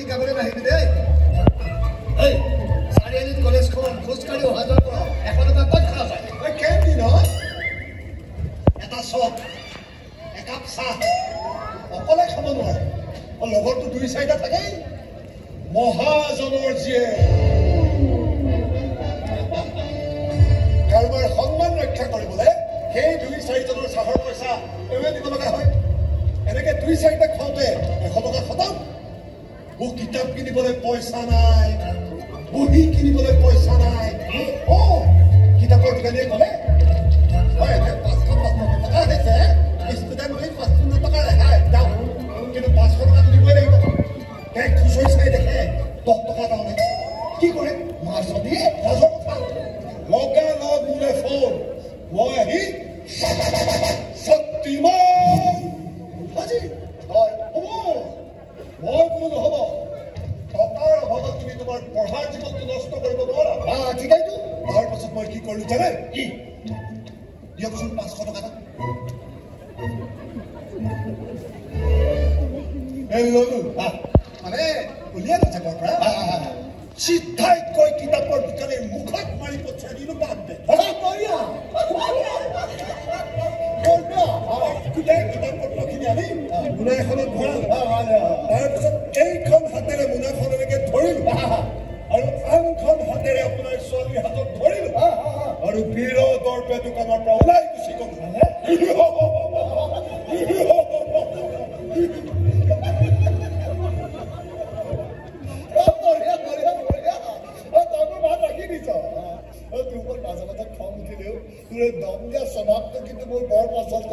শিকাবলৈ নাহিবি দেই এই চাৰিআলিত কলেজখন খোজকাঢ়ি অহা যোৱা কৰা 100 টকা ক'ত খৰচ হয় কেণ্টিনত এটা চপ একাপ চাহ অকলে খাব নোৱাৰে লগৰটো 2-4টা থাকেই মহাজনৰ জীয়ে কাৰোবাৰ সন্মান ৰক্ষা কৰিবলৈ সেই 2-4জনৰ চাহৰ পইচা এওঁৱে দিব লগা হয় এনেকে 2-4টা খাওঁতে 100 টকা খতম মোক কিতাপ কিনিবলৈ পইচা নাই বহি কিনিবলৈ পইচা নাই কিতাপৰ দোকানীয়ে ক'লে হয় 500 টকা হৈছে ষ্টুডেণ্ট বুলি 500 টকা ৰেহাই যাওঁ কিন্তু 500 টকাটো দিবই লাগিব বেগ খুচৰি চাই দেখে 10 টকা এটা নাই কি কৰে মাছ দিয়ে ৰাজৰ কথা লগা লগ মোলে ফোন মই আহি শক্তিমান আজি হয় হ'ব মই কোনো নহ'ব টকাৰ অভাৱত তুমি তোমাৰ পঢ়াৰ জীৱনটো নষ্ট কৰিব নোৱাৰা ঠিকেইতো তাৰ পাছত মই কি কৰিলো জানে কি দিয়কচোন 500 টকা এটা মানে উলিয়াই নাথাকৰ পৰা চিধাই কৈ কিতাপৰ দোকানীৰ মুখত মাৰি পঠিয়াই দিলো বাদ দে কিতাপ পত্ৰখিনি আনি মোনা এখনত ভৰালো তাৰপিছত এইখন হাতেৰে মোনাখন এনেকে ধৰিলো আৰু আনখন হাতেৰে আপোনাৰ ছোৱালীৰ হাতত ধৰিলো আৰু বিৰোধৰ দোকানৰ পৰা ওলাই গুচি গলো দম দিয়া স্বভাৱটো কিন্তু মোৰ বৰ পচন্দ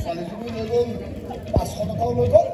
ছোৱালীজনী লৈ গ'ল 500 টকাও লৈ গ'ল